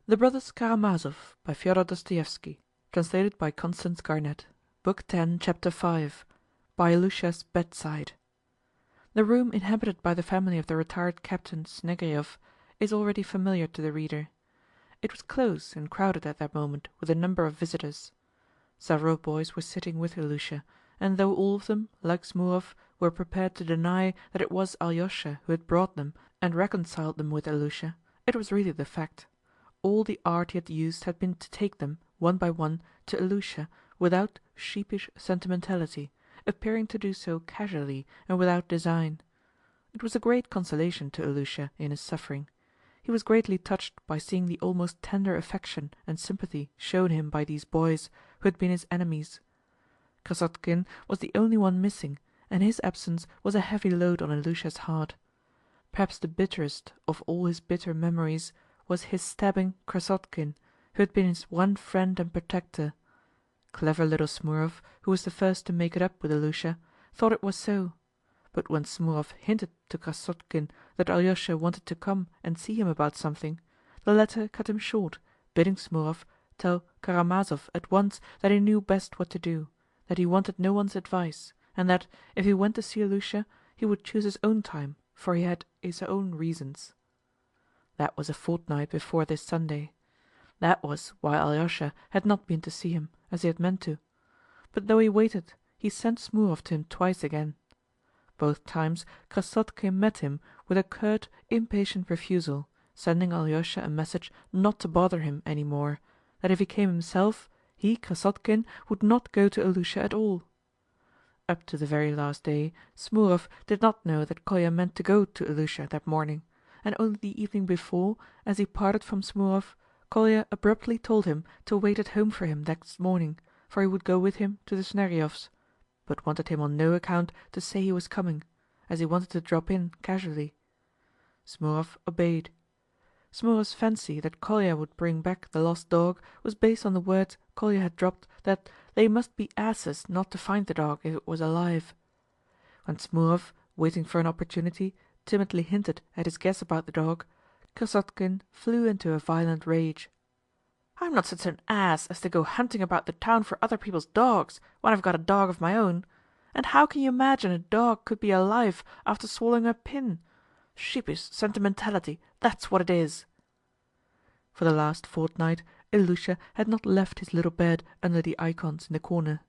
The Brothers Karamazov by Fyodor Dostoevsky, translated by Constance Garnett. Book 10, Chapter 5. By Ilusha's bedside. The room inhabited by the family of the retired captain Snegiryov is already familiar to the reader. It was close and crowded at that moment with a number of visitors. Several boys were sitting with Ilusha, and though all of them, like Smurov, were prepared to deny that it was Alyosha who had brought them and reconciled them with Ilusha, it was really the fact. All the art he had used had been to take them, one by one, to Ilusha without sheepish sentimentality, appearing to do so casually and without design. It was a great consolation to Ilusha in his suffering. He was greatly touched by seeing the almost tender affection and sympathy shown him by these boys, who had been his enemies. Krassotkin was the only one missing, and his absence was a heavy load on Ilusha's heart. Perhaps the bitterest of all his bitter memories was his stabbing Krassotkin, who had been his one friend and protector. Clever little Smurov, who was the first to make it up with Ilusha, thought it was so. But when Smurov hinted to Krassotkin that Alyosha wanted to come and see him about something, the latter cut him short, bidding Smurov tell Karamazov at once that he knew best what to do, that he wanted no one's advice, and that, if he went to see Ilusha, he would choose his own time, for he had his own reasons. That was a fortnight before this Sunday. That was why Alyosha had not been to see him, as he had meant to. But though he waited, he sent Smurov to him twice again. Both times Krassotkin met him with a curt, impatient refusal, sending Alyosha a message not to bother him any more, that if he came himself, he, Krassotkin, would not go to Ilusha at all. Up to the very last day, Smurov did not know that Kolya meant to go to Ilusha that morning, and only the evening before, as he parted from Smurov, Kolya abruptly told him to wait at home for him next morning, for he would go with him to the Snegiryovs, but wanted him on no account to say he was coming, as he wanted to drop in casually. Smurov obeyed. Smurov's fancy that Kolya would bring back the lost dog was based on the words Kolya had dropped that they must be asses not to find the dog if it was alive. When Smurov, waiting for an opportunity, timidly hinted at his guess about the dog, Krassotkin flew into a violent rage. "I'm not such an ass as to go hunting about the town for other people's dogs, when I've got a dog of my own. And how can you imagine a dog could be alive after swallowing a pin? Sheepish sentimentality, that's what it is." For the last fortnight Ilusha had not left his little bed under the icons in the corner.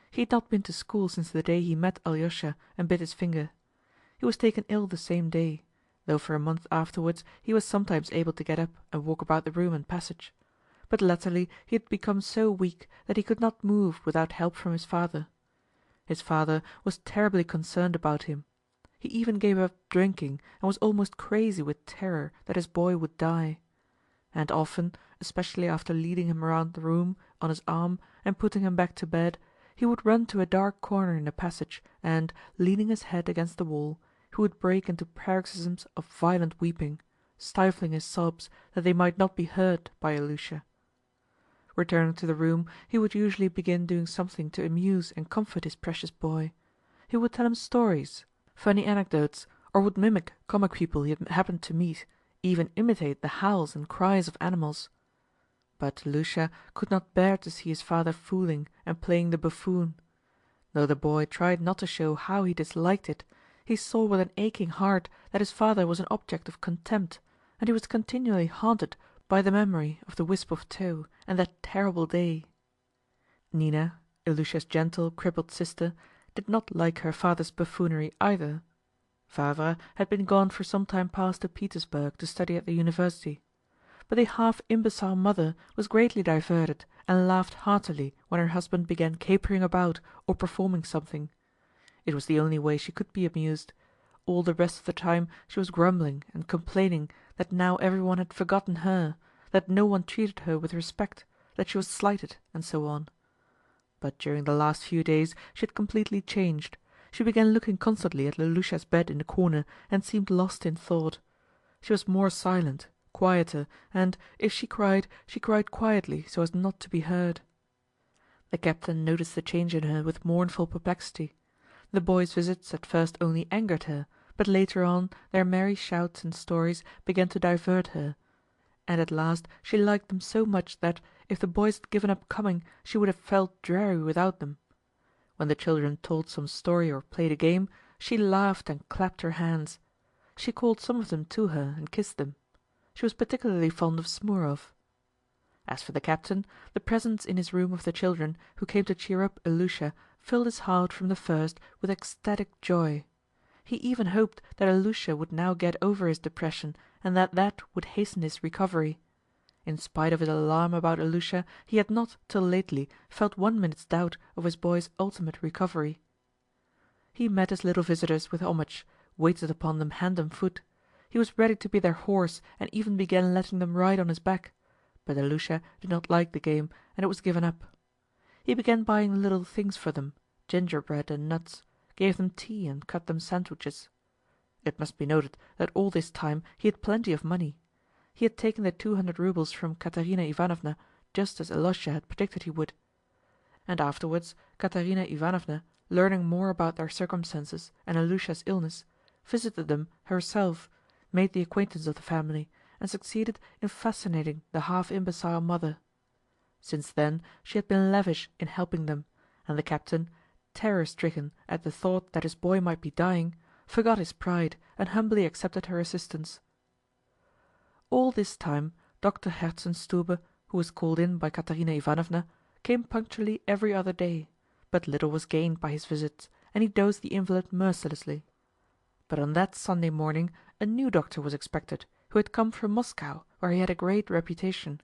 He had not been to school since the day he met Alyosha and bit his finger. He was taken ill the same day, though for a month afterwards he was sometimes able to get up and walk about the room and passage. But latterly he had become so weak that he could not move without help from his father. His father was terribly concerned about him. He even gave up drinking and was almost crazy with terror that his boy would die. And often, especially after leading him around the room on his arm and putting him back to bed, he would run to a dark corner in the passage and, leaning his head against the wall, he would break into paroxysms of violent weeping, stifling his sobs that they might not be heard by Ilusha. Returning to the room, he would usually begin doing something to amuse and comfort his precious boy. He would tell him stories, funny anecdotes, or would mimic comic people he had happened to meet, even imitate the howls and cries of animals. But Ilusha could not bear to see his father fooling and playing the buffoon. Though the boy tried not to show how he disliked it, he saw with an aching heart that his father was an object of contempt, and he was continually haunted by the memory of the wisp of tow and that terrible day. Nina, Ilusha's gentle, crippled sister, did not like her father's buffoonery either. Vavra had been gone for some time past to Petersburg to study at the university. But the half-imbecile mother was greatly diverted and laughed heartily when her husband began capering about or performing something. It was the only way she could be amused. All the rest of the time she was grumbling and complaining that now everyone had forgotten her, that no one treated her with respect, that she was slighted, and so on. But during the last few days she had completely changed. She began looking constantly at Ilusha's bed in the corner and seemed lost in thought. She was more silent, quieter, and, if she cried quietly so as not to be heard. The captain noticed the change in her with mournful perplexity. The boys' visits at first only angered her, but later on their merry shouts and stories began to divert her, and at last she liked them so much that, if the boys had given up coming, she would have felt dreary without them. When the children told some story or played a game, she laughed and clapped her hands. She called some of them to her and kissed them. She was particularly fond of Smurov. As for the captain, the presence in his room of the children, who came to cheer up Ilusha, filled his heart from the first with ecstatic joy. He even hoped that Ilusha would now get over his depression and that would hasten his recovery. In spite of his alarm about Ilusha, he had not, till lately, felt 1 minute's doubt of his boy's ultimate recovery. He met his little visitors with homage, waited upon them hand and foot. He was ready to be their horse and even began letting them ride on his back, but Ilusha did not like the game and it was given up. He began buying little things for them, gingerbread and nuts, gave them tea and cut them sandwiches. It must be noted that all this time he had plenty of money. He had taken the 200 roubles from Katerina Ivanovna just as Ilusha had predicted he would. And afterwards Katerina Ivanovna, learning more about their circumstances and Ilusha's illness, visited them herself, made the acquaintance of the family, and succeeded in fascinating the half-imbecile mother. Since then she had been lavish in helping them, and the captain, terror-stricken at the thought that his boy might be dying, forgot his pride and humbly accepted her assistance. All this time Dr. Herzenstube, who was called in by Katerina Ivanovna, came punctually every other day, but little was gained by his visits, and he dosed the invalid mercilessly. But on that Sunday morning a new doctor was expected, who had come from Moscow, where he had a great reputation.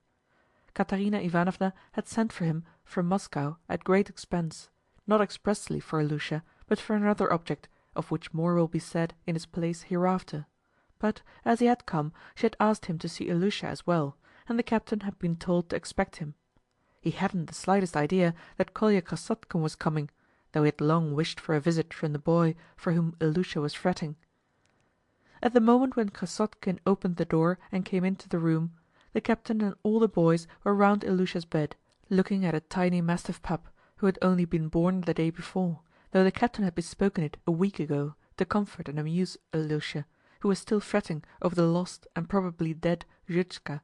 Katerina Ivanovna had sent for him from Moscow at great expense, not expressly for Ilusha, but for another object, of which more will be said in its place hereafter. But, as he had come, she had asked him to see Ilusha as well, and the captain had been told to expect him. He hadn't the slightest idea that Kolya Krasotkin was coming, though he had long wished for a visit from the boy for whom Ilusha was fretting. At the moment when Krasotkin opened the door and came into the room, the captain and all the boys were round Ilusha's bed, looking at a tiny mastiff pup, who had only been born the day before, though the captain had bespoken it a week ago to comfort and amuse Ilusha, who was still fretting over the lost and probably dead Zhutchka.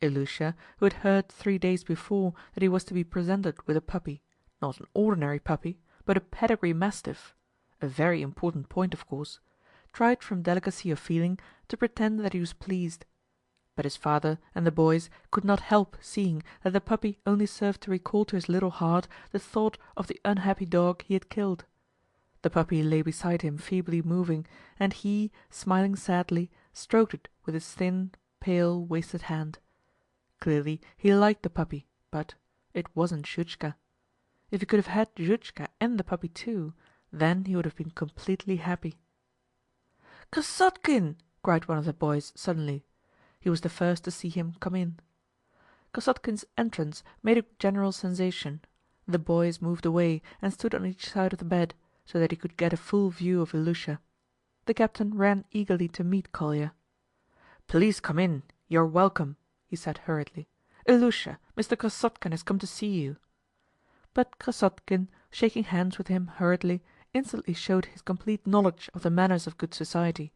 Ilusha, who had heard 3 days before that he was to be presented with a puppy, not an ordinary puppy, but a pedigree mastiff, a very important point of course, tried from delicacy of feeling to pretend that he was pleased. But his father and the boys could not help seeing that the puppy only served to recall to his little heart the thought of the unhappy dog he had killed. The puppy lay beside him feebly moving, and he, smiling sadly, stroked it with his thin, pale, wasted hand. Clearly he liked the puppy, but it wasn't Zhutchka. If he could have had Zhutchka and the puppy too, then he would have been completely happy. "Krasotkin!" cried one of the boys suddenly. He was the first to see him come in. Krasotkin's entrance made a general sensation. The boys moved away and stood on each side of the bed, so that he could get a full view of Ilusha. The captain ran eagerly to meet Kolya. "Please come in, you're welcome," he said hurriedly. "Ilusha, Mr. Krasotkin has come to see you." But Krasotkin, shaking hands with him hurriedly, instantly showed his complete knowledge of the manners of good society.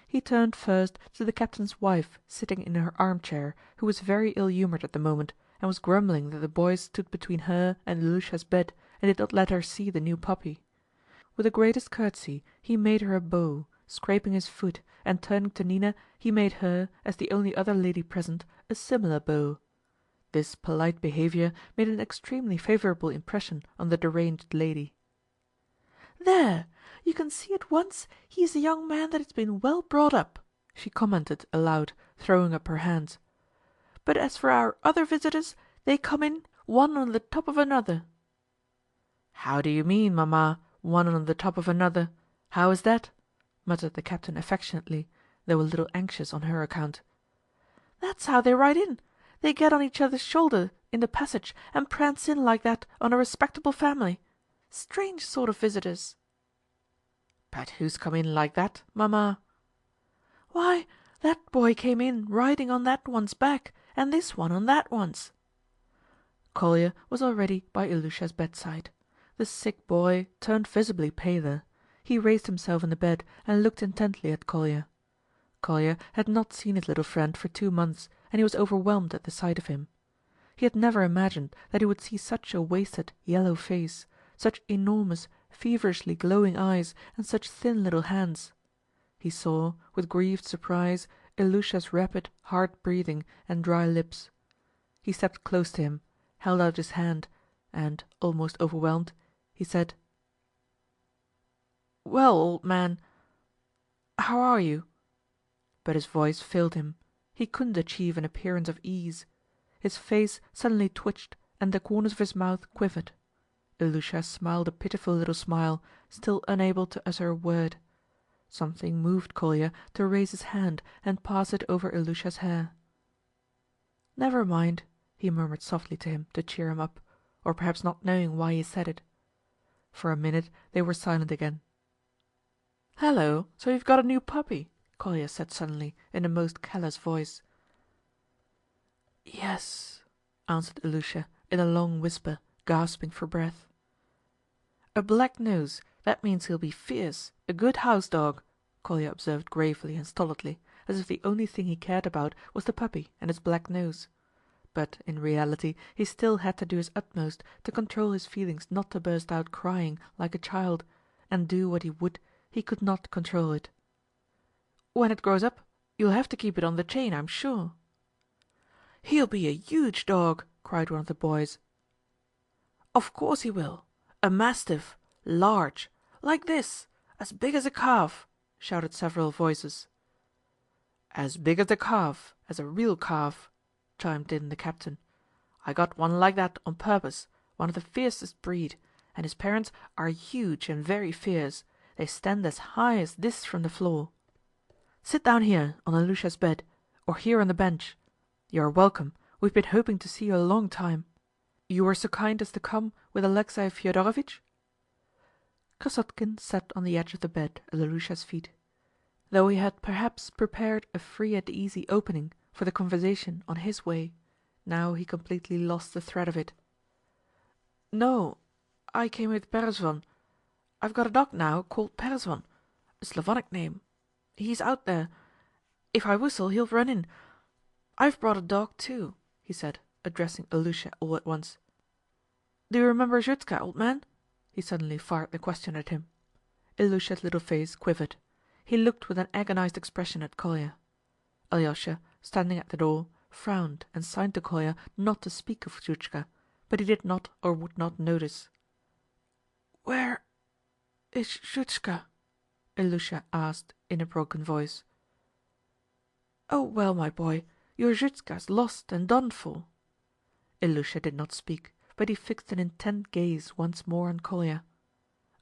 He turned first to the captain's wife sitting in her armchair, who was very ill-humoured at the moment, and was grumbling that the boys stood between her and Ilusha's bed and did not let her see the new puppy. With the greatest courtesy he made her a bow, scraping his foot, and turning to Nina he made her, as the only other lady present, a similar bow. This polite behaviour made an extremely favourable impression on the deranged lady. "There, you can see at once he is a young man that has been well brought up," she commented aloud, throwing up her hands. "But as for our other visitors, they come in one on the top of another." "How do you mean, Mamma, one on the top of another? How is that?" muttered the captain affectionately, though a little anxious on her account. "That's how they ride in. They get on each other's shoulder in the passage and prance in like that on a respectable family. Strange sort of visitors." "But who's come in like that, Mamma?" "Why, that boy came in riding on that one's back, and this one on that one's." Kolya was already by Ilusha's bedside. The sick boy turned visibly paler. He raised himself in the bed and looked intently at Kolya. Kolya had not seen his little friend for 2 months, and he was overwhelmed at the sight of him. He had never imagined that he would see such a wasted, yellow face, such enormous, feverishly glowing eyes, and such thin little hands. He saw, with grieved surprise, Ilusha's rapid, hard breathing and dry lips. He stepped close to him, held out his hand, and, almost overwhelmed, he said, "Well, old man, how are you?" But his voice failed him. He couldn't achieve an appearance of ease. His face suddenly twitched and the corners of his mouth quivered. Ilusha smiled a pitiful little smile, still unable to utter a word. Something moved Kolya to raise his hand and pass it over Ilusha's hair. "Never mind," he murmured softly to him to cheer him up, or perhaps not knowing why he said it. For a minute they were silent again. "Hello, so you've got a new puppy?" Kolya said suddenly, in a most callous voice. "Yes," answered Ilusha in a long whisper, gasping for breath. "A black nose, that means he'll be fierce, a good house dog," Kolya observed gravely and stolidly, as if the only thing he cared about was the puppy and its black nose. But in reality he still had to do his utmost to control his feelings not to burst out crying like a child, and do what he would, he could not control it. "When it grows up, you'll have to keep it on the chain, I'm sure." "He'll be a huge dog," cried one of the boys. "Of course he will. A mastiff, large, like this, as big as a calf," shouted several voices. "As big as a calf, as a real calf," chimed in the captain. "I got one like that on purpose, one of the fiercest breed, and his parents are huge and very fierce. They stand as high as this from the floor. Sit down here on Ilusha's bed, or here on the bench. You are welcome, we've been hoping to see you a long time. You were so kind as to come with Alexei Fyodorovitch?" Krasotkin sat on the edge of the bed at Ilusha's feet. Though he had perhaps prepared a free and easy opening for the conversation on his way, now he completely lost the thread of it. "No, I came with Perezvon. I've got a dog now called Perezvon, a Slavonic name. He's out there. If I whistle he'll run in. I've brought a dog too," he said, addressing Ilusha all at once. "Do you remember Zhutska, old man?" He suddenly fired the question at him. Ilusha's little face quivered. He looked with an agonized expression at Kolya. Alyosha, standing at the door, frowned and signed to Kolya not to speak of Zhutska, but he did not or would not notice. "Where is Zhutska?" Ilusha asked in a broken voice. "Oh well, my boy, your Zhutska's lost and done for." Ilusha did not speak, but he fixed an intent gaze once more on Kolya.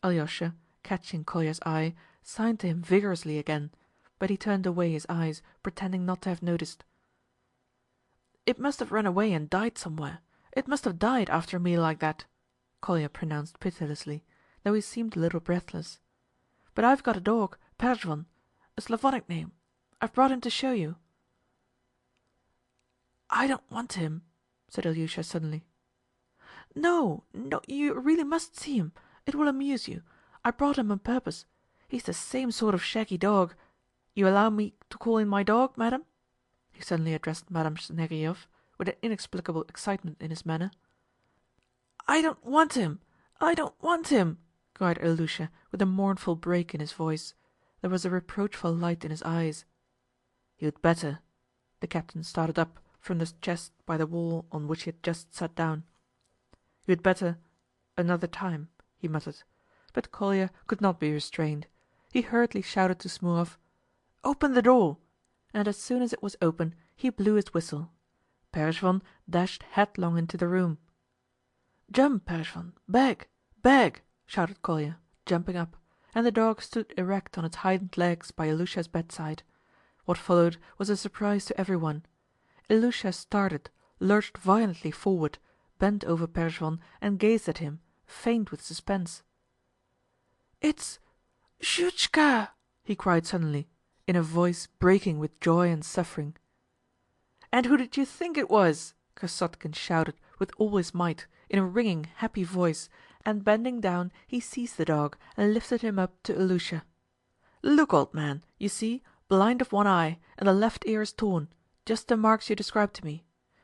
Alyosha, catching Kolya's eye, signed to him vigorously again, but he turned away his eyes, pretending not to have noticed. "It must have run away and died somewhere. It must have died after a meal like that," Kolya pronounced pitilessly, though he seemed a little breathless. "But I've got a dog, Perezvon, a Slavonic name. I've brought him to show you." "I don't want him," said Alyosha suddenly. No, you really must see him. It will amuse you. I brought him on purpose. He's the same sort of shaggy dog. You allow me to call in my dog, madam?" He suddenly addressed Madame Snegiryov, with an inexplicable excitement in his manner. "I don't want him! I don't want him!" cried Ilusha with a mournful break in his voice. There was a reproachful light in his eyes. "You'd better." The captain started up from the chest by the wall on which he had just sat down. "You'd better... another time," he muttered. But Kolya could not be restrained. He hurriedly shouted to Smurov, "Open the door!" and as soon as it was open he blew his whistle. Perezvon dashed headlong into the room. "Jump, Perezvon, beg, beg!" shouted Kolya, jumping up, and the dog stood erect on its hind legs by Ilusha's bedside. What followed was a surprise to everyone. Ilusha started, lurched violently forward, bent over Perezvon and gazed at him, faint with suspense. "It's Zhutchka!" he cried suddenly, in a voice breaking with joy and suffering. "And who did you think it was?" Krasotkin shouted with all his might, in a ringing, happy voice, and bending down he seized the dog and lifted him up to Ilusha. "Look, old man, you see, blind of one eye, and the left ear is torn. just the marks you described to me.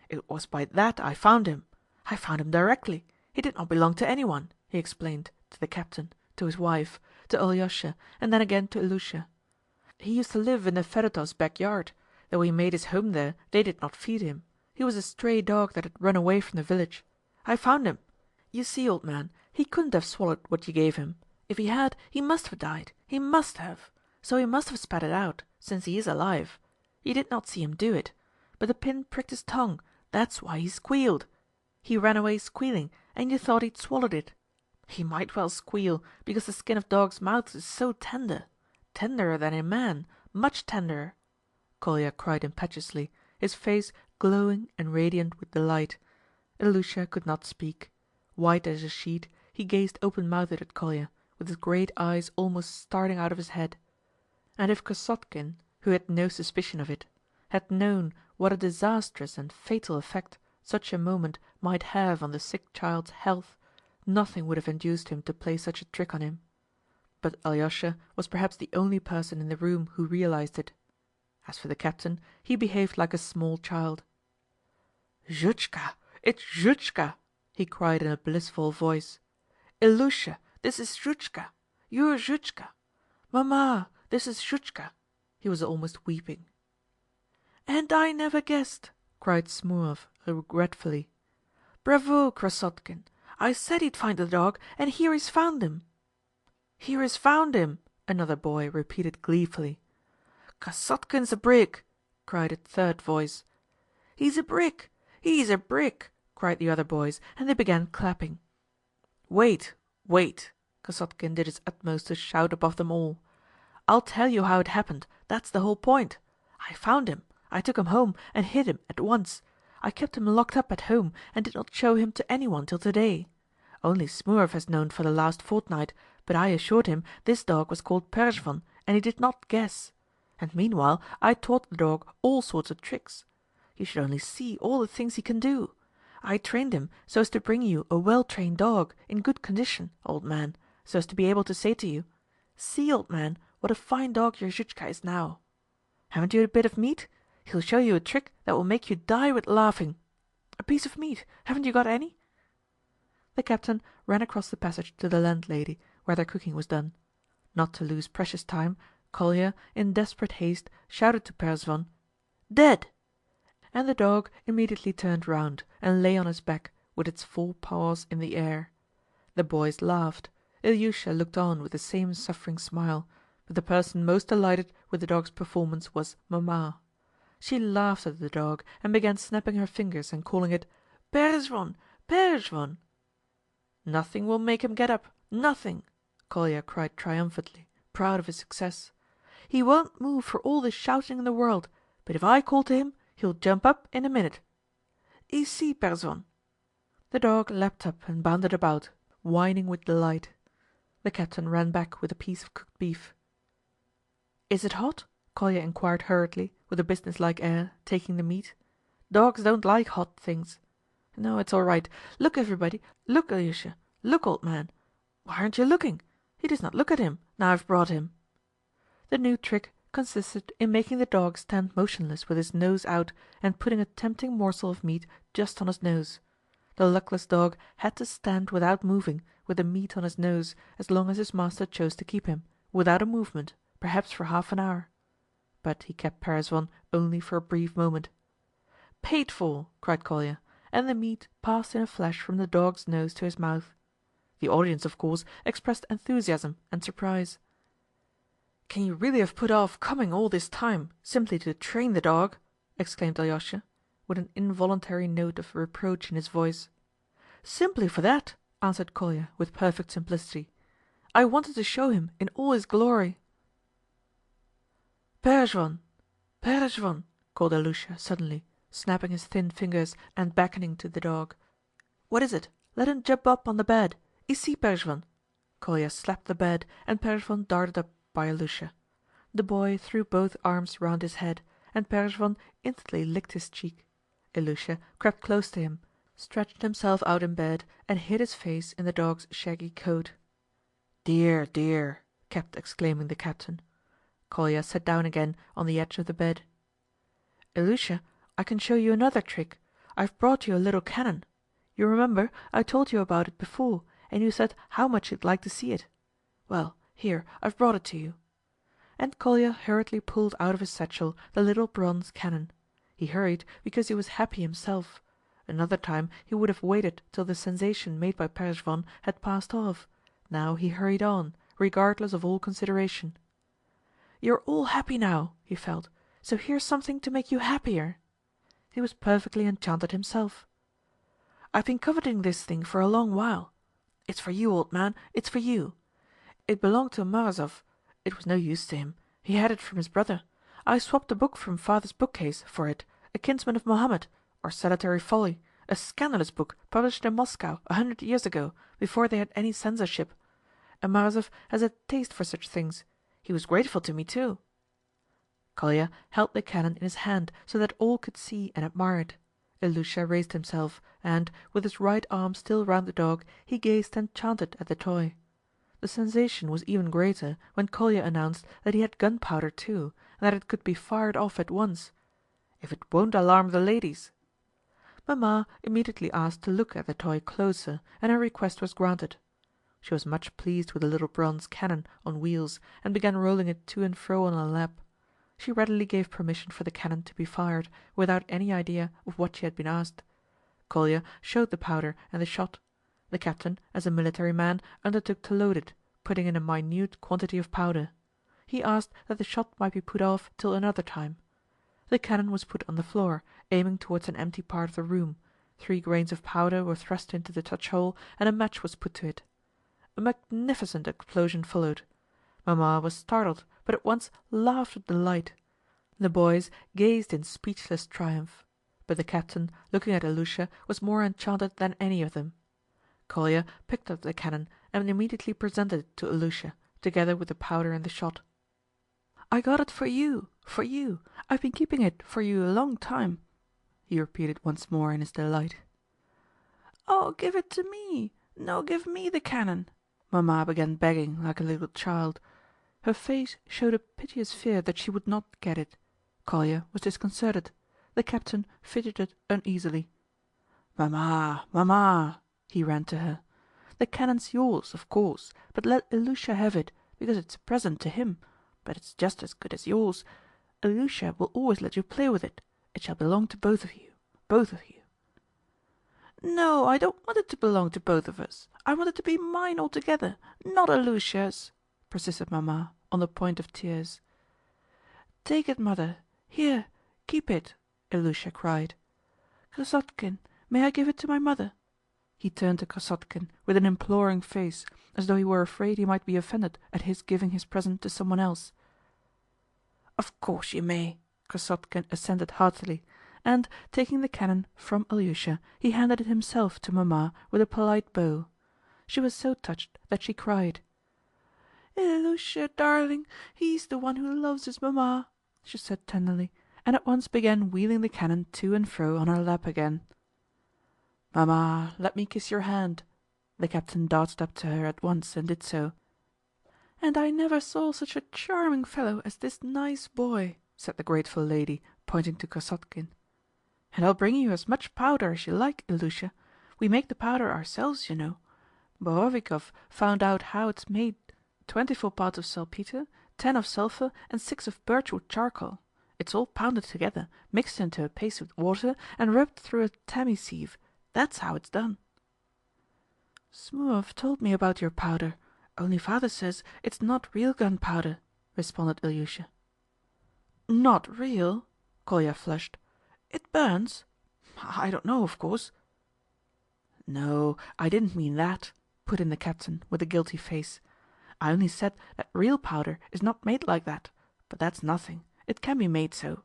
It was by that I found him. I found him directly. He did not belong to anyone," he explained, to the captain, to his wife, to Alyosha, and then again to Ilusha. "He used to live in the Fedotovs' backyard. Though he made his home there, they did not feed him. He was a stray dog that had run away from the village. I found him. You see, old man, he couldn't have swallowed what you gave him. If he had, he must have died. He must have. So he must have spat it out, since he is alive. You did not see him do it. But the pin pricked his tongue. That's why he squealed. He ran away squealing, and you thought he'd swallowed it. He might well squeal, because the skin of dogs' mouths is so tender. Tenderer than in man, much tenderer," Kolya cried impetuously, his face glowing and radiant with delight. Ilusha could not speak. White as a sheet, he gazed open-mouthed at Kolya, with his great eyes almost starting out of his head. And if Kosotkin, who had no suspicion of it, had known what a disastrous and fatal effect such a moment might have on the sick child's health, nothing would have induced him to play such a trick on him. But Alyosha was perhaps the only person in the room who realized it. As for the captain, he behaved like a small child. "Zhutchka! It's Zhutchka!" he cried in a blissful voice. "Ilusha, this is Zhutchka! You're Zhutchka! Mamma, this is Zhutchka!" He was almost weeping. "And I never guessed!" cried Smurov regretfully. "Bravo, Krasotkin! I said he'd find the dog, and here he's found him." "Here he's found him!" another boy repeated gleefully. "Krasotkin's a brick!" cried a third voice. "He's a brick! He's a brick!" cried the other boys, and they began clapping. "Wait, wait!" Krasotkin did his utmost to shout above them all. "I'll tell you how it happened, that's the whole point. I found him, I took him home and hid him at once. I kept him locked up at home and did not show him to anyone till today. Only Smurov has known for the last fortnight, but I assured him this dog was called Perezvon, and he did not guess. And meanwhile I taught the dog all sorts of tricks. You should only see all the things he can do. I trained him so as to bring you a well-trained dog, in good condition, old man, so as to be able to say to you, 'See, old man, what a fine dog your Zhutchka is now.' Haven't you a bit of meat? He'll show you a trick that will make you die with laughing. A piece of meat, haven't you got any?" The captain ran across the passage to the landlady, where their cooking was done. Not to lose precious time, Kolya, in desperate haste, shouted to Perezvon, "Dead!" And the dog immediately turned round and lay on his back, with its 4 paws in the air. The boys laughed. Ilyusha looked on with the same suffering smile, but the person most delighted with the dog's performance was Mamma. She laughed at the dog and began snapping her fingers and calling it "Perezvon! Perezvon!" "Nothing will make him get up, nothing!" Kolya cried triumphantly, proud of his success. "He won't move for all the shouting in the world, but if I call to him, he'll jump up in a minute. Ici, Perezvon!" The dog leapt up and bounded about, whining with delight. The captain ran back with a piece of cooked beef. "Is it hot?" Kolya inquired hurriedly, with a businesslike air, taking the meat. "Dogs don't like hot things. No, it's all right. Look, everybody! Look, Ilyusha! Look, old man! Why aren't you looking? He does not look at him, now I've brought him." The new trick consisted in making the dog stand motionless with his nose out and putting a tempting morsel of meat just on his nose. The luckless dog had to stand without moving, with the meat on his nose, as long as his master chose to keep him, without a movement, perhaps for half an hour. But he kept Perezvon only for a brief moment. "Paid for!" cried Kolya, and the meat passed in a flash from the dog's nose to his mouth. The audience, of course, expressed enthusiasm and surprise. "Can you really have put off coming all this time, simply to train the dog?" exclaimed Alyosha, with an involuntary note of reproach in his voice. "Simply for that," answered Kolya with perfect simplicity. "I wanted to show him in all his glory." "Perezvon! Perezvon!" called Ilusha suddenly, snapping his thin fingers and beckoning to the dog. "What is it? Let him jump up on the bed. Ici, Perezvon!" Kolya slapped the bed, and Perezvon darted up by Ilusha. The boy threw both arms round his head, and Perezvon instantly licked his cheek. Ilusha crept close to him, stretched himself out in bed, and hid his face in the dog's shaggy coat. "Dear, dear!" kept exclaiming the captain. Kolya sat down again on the edge of the bed. Ilusha, I can show you another trick. I've brought you a little cannon. You remember I told you about it before, and you said how much you'd like to see it. Well, here, I've brought it to you." And Kolya hurriedly pulled out of his satchel the little bronze cannon. He hurried because he was happy himself. Another time he would have waited till the sensation made by Perezvon had passed off. Now he hurried on, regardless of all consideration. "You're all happy now," he felt, "so here's something to make you happier." He was perfectly enchanted himself. "I've been coveting this thing for a long while. It's for you, old man, it's for you. It belonged to Morozov. It was no use to him. He had it from his brother. I swapped a book from father's bookcase for it, A Kinsman of Mohammed, or Salutary Folly, a scandalous book published in Moscow 100 years ago, before they had any censorship. And Morozov has a taste for such things. He was grateful to me too." Kolya held the cannon in his hand so that all could see and admire it. Ilusha raised himself, and, with his right arm still round the dog, he gazed enchanted at the toy. The sensation was even greater when Kolya announced that he had gunpowder too, and that it could be fired off at once. "If it won't alarm the ladies." Mamma immediately asked to look at the toy closer, and her request was granted. She was much pleased with the little bronze cannon on wheels, and began rolling it to and fro on her lap. She readily gave permission for the cannon to be fired, without any idea of what she had been asked. Kolya showed the powder and the shot. The captain, as a military man, undertook to load it, putting in a minute quantity of powder. He asked that the shot might be put off till another time. The cannon was put on the floor, aiming towards an empty part of the room. 3 grains of powder were thrust into the touch-hole, and a match was put to it. A magnificent explosion followed. Mamma was startled, but at once laughed with delight. The boys gazed in speechless triumph. But the captain, looking at Ilusha, was more enchanted than any of them. Kolya picked up the cannon and immediately presented it to Ilusha, together with the powder and the shot. "I got it for you, for you. I've been keeping it for you a long time," he repeated once more in his delight. "Oh, give it to me! No, give me the cannon!" Mamma began begging like a little child. Her face showed a piteous fear that she would not get it. Kolya was disconcerted. The captain fidgeted uneasily. "Mamma, Mamma!" he ran to her. "The cannon's yours, of course, but let Ilusha have it, because it's a present to him, but it's just as good as yours. Ilusha will always let you play with it. It shall belong to both of you, both of you." "No, I don't want it to belong to both of us. I want it to be mine altogether, not Ilusha's," persisted Mamma, on the point of tears. "Take it, mother. Here, keep it," Ilusha cried. "Krasotkin, may I give it to my mother?" He turned to Krasotkin with an imploring face, as though he were afraid he might be offended at his giving his present to someone else. "Of course you may," Krasotkin assented heartily, and, taking the cannon from Ilusha, he handed it himself to Mamma with a polite bow. She was so touched that she cried. "Ilusha, darling, he's the one who loves his Mamma," she said tenderly, and at once began wheeling the cannon to and fro on her lap again. "Mamma, let me kiss your hand." The captain darted up to her at once and did so. "And I never saw such a charming fellow as this nice boy," said the grateful lady, pointing to Krasotkin. "And I'll bring you as much powder as you like, Ilusha. We make the powder ourselves, you know. Borovikov found out how it's made. 24 parts of saltpeter, 10 of sulphur, and 6 of birchwood charcoal. It's all pounded together, mixed into a paste with water, and rubbed through a tammy sieve. That's how it's done." "Smuov told me about your powder, only father says it's not real gunpowder," responded Ilusha. "Not real?" Kolya flushed. "It burns? I don't know, of course." "No, I didn't mean that," put in the captain with a guilty face. "I only said that real powder is not made like that, but that's nothing. It can be made so."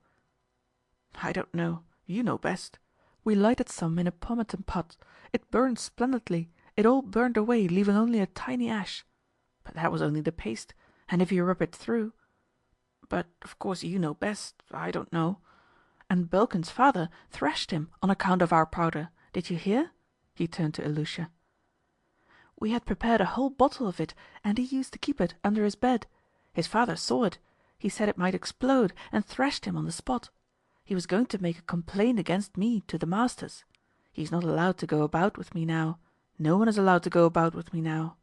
"I don't know. You know best. We lighted some in a pomatum pot. It burned splendidly. It all burned away, leaving only a tiny ash. But that was only the paste, and if you rub it through... But of course you know best. I don't know. And Belkin's father thrashed him on account of our powder. Did you hear?" He turned to Ilusha. "We had prepared a whole bottle of it, and he used to keep it under his bed. His father saw it. He said it might explode, and thrashed him on the spot. He was going to make a complaint against me to the masters. He's not allowed to go about with me now. No one is allowed to go about with me now.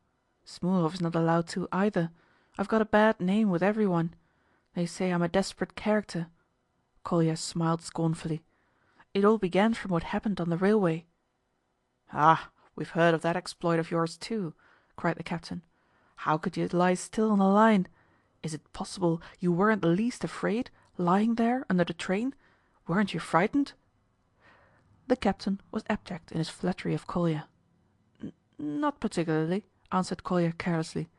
Smurov is not allowed to either. I've got a bad name with everyone. They say I'm a desperate character." Kolya smiled scornfully. "It all began from what happened on the railway." "Ah, we've heard of that exploit of yours too," cried the captain. "How could you lie still on the line? Is it possible you weren't the least afraid, lying there under the train? Weren't you frightened?" The captain was abject in his flattery of Kolya. "Not particularly," answered Kolya carelessly.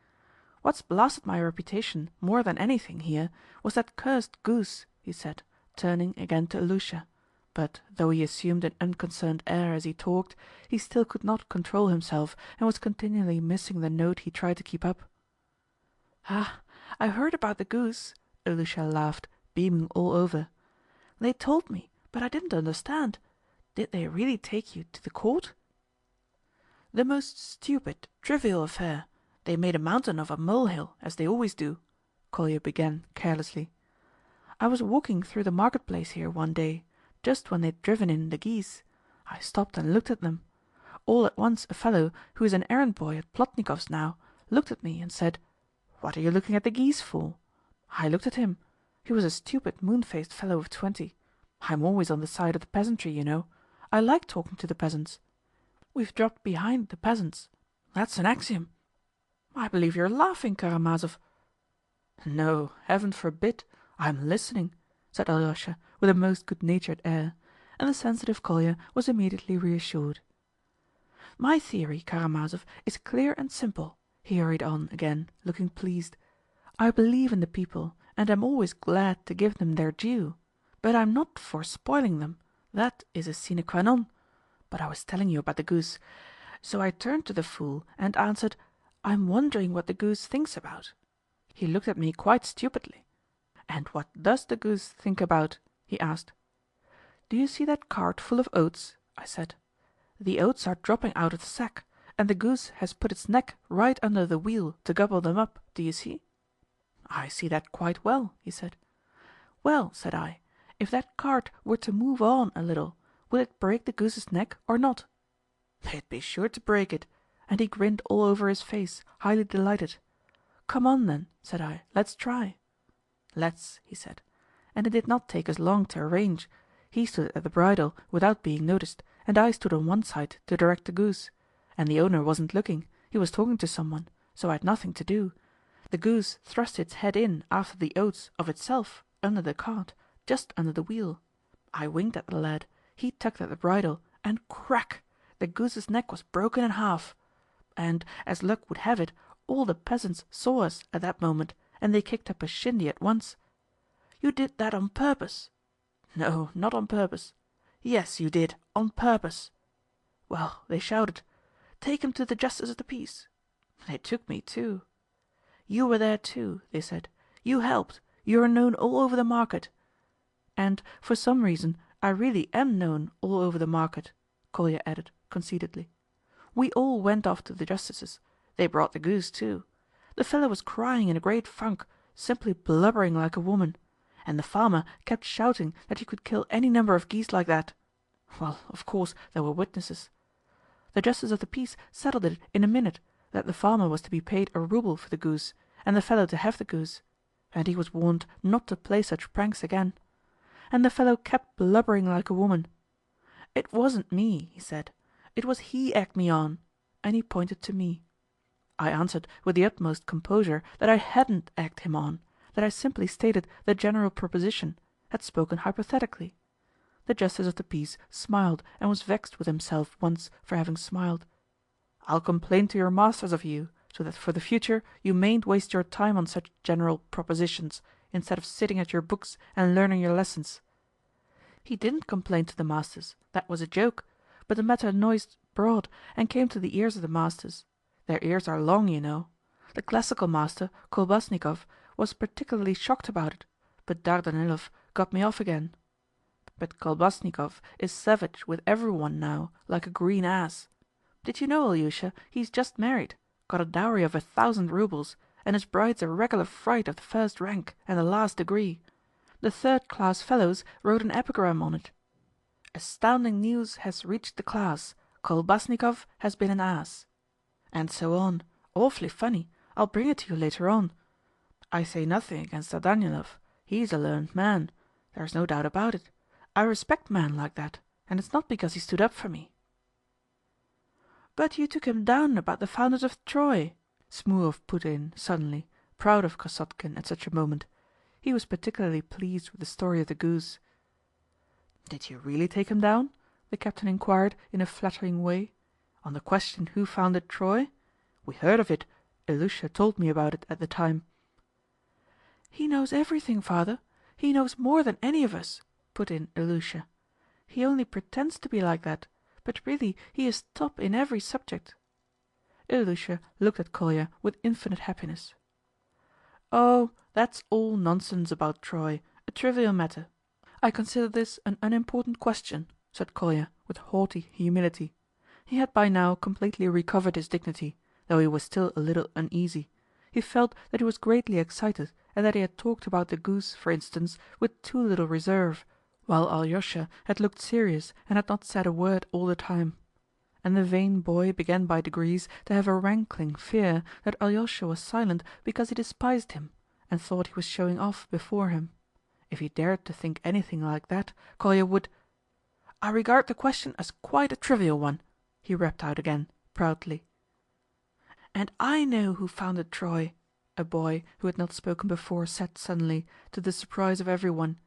"What's blasted my reputation more than anything here was that cursed goose," he said, turning again to Alusha. But though he assumed an unconcerned air as he talked, he still could not control himself and was continually missing the note he tried to keep up. "Ah, I heard about the goose," Alusha laughed, beaming all over. "They told me, but I didn't understand. Did they really take you to the court?" "The most stupid, trivial affair. They made a mountain of a molehill, as they always do," Kolya began carelessly. "I was walking through the marketplace here one day, just when they'd driven in the geese. I stopped and looked at them. All at once a fellow, who is an errand boy at Plotnikov's now, looked at me and said, 'What are you looking at the geese for?' I looked at him. He was a stupid moon-faced fellow of 20. I'm always on the side of the peasantry, you know. I like talking to the peasants. We've dropped behind the peasants. That's an axiom. I believe you're laughing, Karamazov." "No, heaven forbid, I'm listening," said Alyosha with a most good-natured air, and the sensitive Kolya was immediately reassured. "My theory, Karamazov, is clear and simple," he hurried on again, looking pleased. "I believe in the people and am always glad to give them their due, but I'm not for spoiling them. That is a sine qua non. But I was telling you about the goose. So I turned to the fool and answered, 'I'm wondering what the goose thinks about.' He looked at me quite stupidly. 'And what does the goose think about?' he asked. 'Do you see that cart full of oats?' I said. 'The oats are dropping out of the sack, and the goose has put its neck right under the wheel to gobble them up, do you see?' 'I see that quite well,' he said. 'Well,' said I, 'if that cart were to move on a little, will it break the goose's neck or not?' 'It'd be sure to break it,' and he grinned all over his face, highly delighted. 'Come on then,' said I, 'let's try.' 'Let's,' he said, and it did not take us long to arrange. He stood at the bridle without being noticed, and I stood on one side to direct the goose. And the owner wasn't looking, he was talking to someone, so I had nothing to do. The goose thrust its head in after the oats of itself, under the cart, just under the wheel. I winked at the lad, he tugged at the bridle, and crack! The goose's neck was broken in half. And, as luck would have it, all the peasants saw us at that moment, and they kicked up a shindy at once. 'You did that on purpose.' 'No, not on purpose.' 'Yes, you did, on purpose.' Well, they shouted, 'Take him to the justice of the peace.' They took me too. 'You were there too,' they said. 'You helped. You are known all over the market.' And, for some reason, I really am known all over the market," Kolya added conceitedly. "We all went off to the justices. They brought the goose too. The fellow was crying in a great funk, simply blubbering like a woman. And the farmer kept shouting that you could kill any number of geese like that. Well, of course, there were witnesses. The justice of the peace settled it in a minute, that the farmer was to be paid a rouble for the goose, and the fellow to have the goose. And he was warned not to play such pranks again. And the fellow kept blubbering like a woman. 'It wasn't me,' he said. 'It was he egged me on,' and he pointed to me. I answered with the utmost composure that I hadn't egged him on, that I simply stated the general proposition, had spoken hypothetically. The justice of the peace smiled and was vexed with himself once for having smiled. 'I'll complain to your masters of you, so that for the future you mayn't waste your time on such general propositions, instead of sitting at your books and learning your lessons.' He didn't complain to the masters, that was a joke, but the matter noised abroad and came to the ears of the masters. Their ears are long, you know. The classical master, Kolbasnikov, was particularly shocked about it, but Dardanilov got me off again. But Kolbasnikov is savage with everyone now, like a green ass. Did you know, Alyosha, he's just married, got a dowry of 1,000 roubles, and his bride's a regular fright of the first rank and the last degree. The third-class fellows wrote an epigram on it. Astounding news has reached the class. Kolbasnikov has been an ass. And so on. Awfully funny. I'll bring it to you later on. I say nothing against Danielov. He's a learned man. There's no doubt about it. I respect men like that, and it's not because he stood up for me. But you took him down about the founders of Troy, Smurov put in suddenly, proud of Kosotkin at such a moment. He was particularly pleased with the story of the goose. Did you really take him down? The captain inquired in a flattering way. On the question who founded Troy? We heard of it. Ilusha told me about it at the time. He knows everything, father. He knows more than any of us, put in Ilusha. He only pretends to be like that, but really he is top in every subject. Ilusha looked at Kolya with infinite happiness. Oh, that's all nonsense about Troy, a trivial matter. I consider this an unimportant question, said Kolya with haughty humility. He had by now completely recovered his dignity, though he was still a little uneasy. He felt that he was greatly excited and that he had talked about the goose, for instance, with too little reserve, while Alyosha had looked serious and had not said a word all the time. And the vain boy began by degrees to have a rankling fear that Alyosha was silent because he despised him and thought he was showing off before him. If he dared to think anything like that, Kolya would... I regard the question as quite a trivial one, he rapped out again, proudly. And I know who founded Troy, a boy who had not spoken before said suddenly, to the surprise of everyone.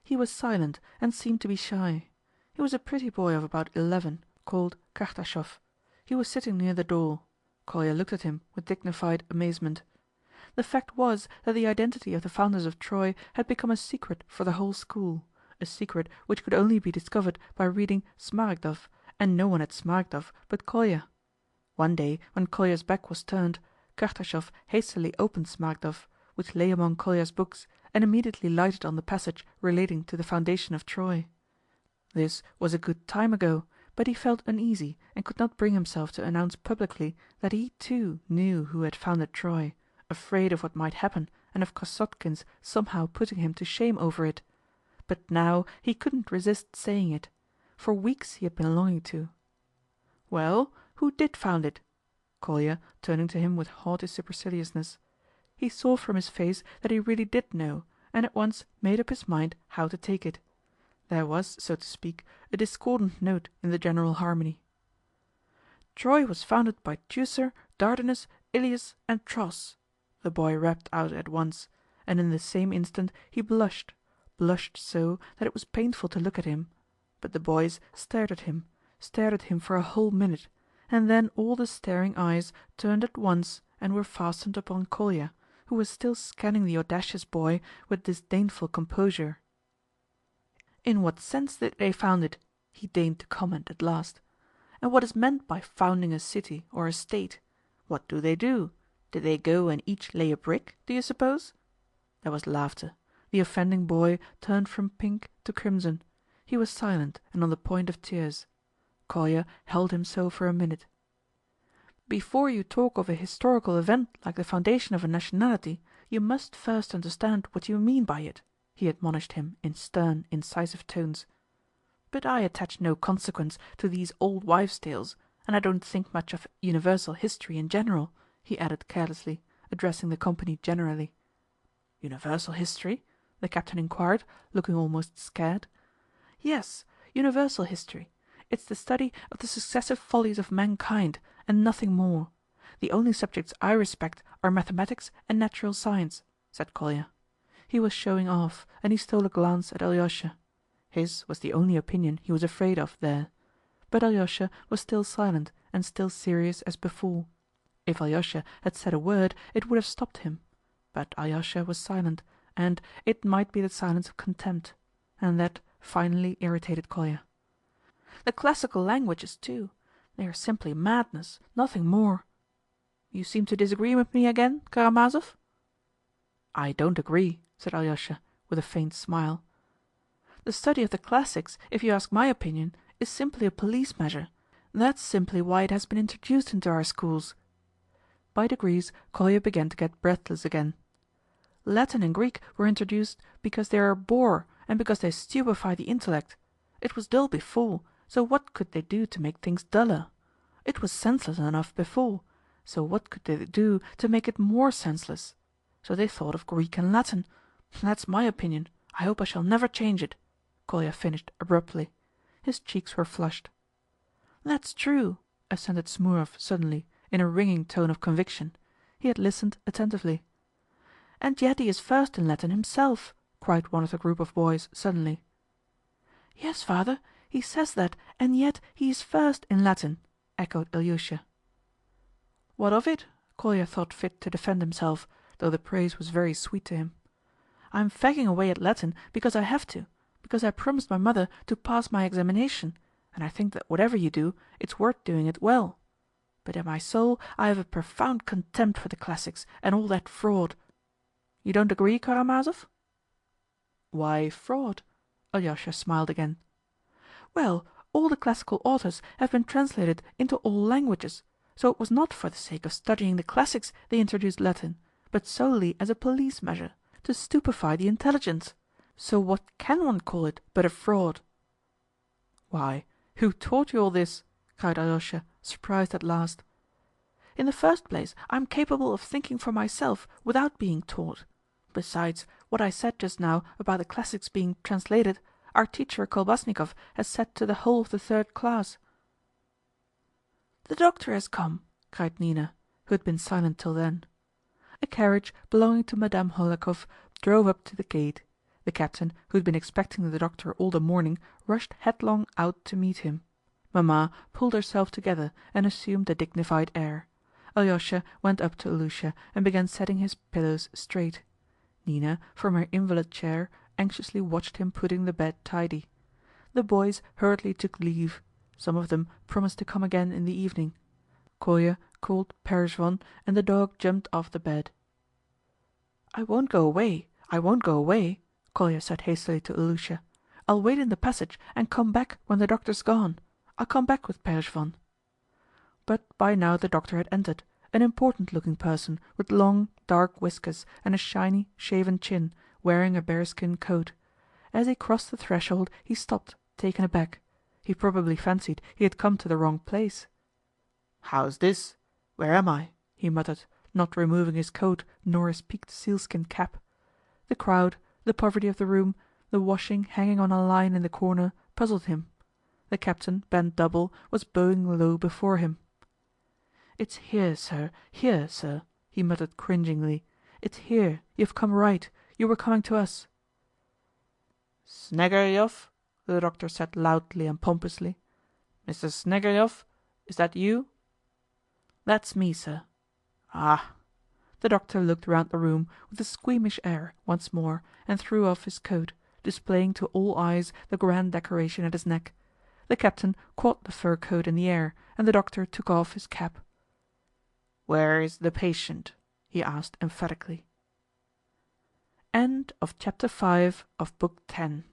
He was silent and seemed to be shy. He was a pretty boy of about 11, called Kartashov. He was sitting near the door. Kolya looked at him with dignified amazement. The fact was that the identity of the founders of Troy had become a secret for the whole school, a secret which could only be discovered by reading Smaragdov, and no one at Smaragdov but Kolya. One day, when Kolya's back was turned, Kartashov hastily opened Smaragdov, which lay among Kolya's books, and immediately lighted on the passage relating to the foundation of Troy. This was a good time ago, but he felt uneasy and could not bring himself to announce publicly that he too knew who had founded Troy, afraid of what might happen and of Kosotkin's somehow putting him to shame over it. But now he couldn't resist saying it. For weeks he had been longing to. Well, who did found it? Kolya, turning to him with haughty superciliousness. He saw from his face that he really did know, and at once made up his mind how to take it. There was, so to speak, a discordant note in the general harmony. Troy was founded by Teucer, Dardanus, Ilius, and Tros, the boy rapped out at once, and in the same instant he blushed so that it was painful to look at him. But the boys stared at him for a whole minute, and then all the staring eyes turned at once and were fastened upon Kolya, who was still scanning the audacious boy with disdainful composure. In what sense did they found it? He deigned to comment at last. And what is meant by founding a city or a state? What do? Did they go and each lay a brick, do you suppose? There was laughter. The offending boy turned from pink to crimson. He was silent and on the point of tears. Kolya held him so for a minute. Before you talk of a historical event like the foundation of a nationality, you must first understand what you mean by it, he admonished him in stern, incisive tones. But I attach no consequence to these old wives' tales, and I don't think much of universal history in general, he added carelessly, addressing the company generally. Universal history? The captain inquired, looking almost scared. Yes, universal history. It's the study of the successive follies of mankind, and nothing more. The only subjects I respect are mathematics and natural science, said Kolya. He was showing off, and he stole a glance at Alyosha. His was the only opinion he was afraid of there. But Alyosha was still silent and still serious as before. If Alyosha had said a word, it would have stopped him. But Alyosha was silent, and it might be the silence of contempt, and that finally irritated Kolya. The classical languages too. They are simply madness, nothing more. You seem to disagree with me again, Karamazov? I don't agree, said Alyosha, with a faint smile. The study of the classics, if you ask my opinion, is simply a police measure. That's simply why it has been introduced into our schools. By degrees Kolya began to get breathless again. Latin and Greek were introduced because they are a bore and because they stupefy the intellect. It was dull before, so what could they do to make things duller? It was senseless enough before, so what could they do to make it more senseless? So they thought of Greek and Latin. That's my opinion. I hope I shall never change it," Kolya finished abruptly. His cheeks were flushed. "That's true," assented Smurov suddenly, in a ringing tone of conviction. He had listened attentively. "And yet he is first in Latin himself," cried one of the group of boys suddenly. "Yes, father, he says that, and yet he is first in Latin," echoed Ilyusha. "What of it?" Kolya thought fit to defend himself, though the praise was very sweet to him. "I'm fagging away at Latin because I have to, because I promised my mother to pass my examination, and I think that whatever you do, it's worth doing it well. But in my soul I have a profound contempt for the classics and all that fraud. You don't agree, Karamazov?" "Why fraud?" Alyosha smiled again. "Well, all the classical authors have been translated into all languages, so it was not for the sake of studying the classics they introduced Latin, but solely as a police measure, to stupefy the intelligence. So what can one call it but a fraud?" "Why, who taught you all this?" cried Alyosha, surprised at last. "In the first place, I am capable of thinking for myself without being taught. Besides, what I said just now about the classics being translated, our teacher Kolbasnikov has said to the whole of the third class." "The doctor has come," cried Nina, who had been silent till then. A carriage belonging to Madame Hohlakov drove up to the gate. The captain, who had been expecting the doctor all the morning, rushed headlong out to meet him. Mamma pulled herself together and assumed a dignified air. Alyosha went up to Ilusha and began setting his pillows straight. Nina, from her invalid chair, anxiously watched him putting the bed tidy. The boys hurriedly took leave. Some of them promised to come again in the evening. Kolya called Perezvon and the dog jumped off the bed. "I won't go away, I won't go away," Kolya said hastily to Ilusha. "I'll wait in the passage and come back when the doctor's gone. I'll come back with Perezvon." But by now the doctor had entered, an important-looking person with long, dark whiskers and a shiny, shaven chin, wearing a bearskin coat. As he crossed the threshold he stopped, taken aback. He probably fancied he had come to the wrong place. "How's this? Where am I?" he muttered, not removing his coat nor his peaked sealskin cap. The crowd, the poverty of the room, the washing hanging on a line in the corner, puzzled him. The captain, bent double, was bowing low before him. "It's here, sir, he muttered cringingly. "It's here, you have come right, you were coming to us." "Snegiryov?" the doctor said loudly and pompously. "Mr. Snegiryov, is that you?" "That's me, sir." "Ah!" The doctor looked round the room with a squeamish air once more and threw off his coat, displaying to all eyes the grand decoration at his neck. The captain caught the fur coat in the air and the doctor took off his cap. "Where is the patient?" he asked emphatically. End of Chapter 5 of Book 10.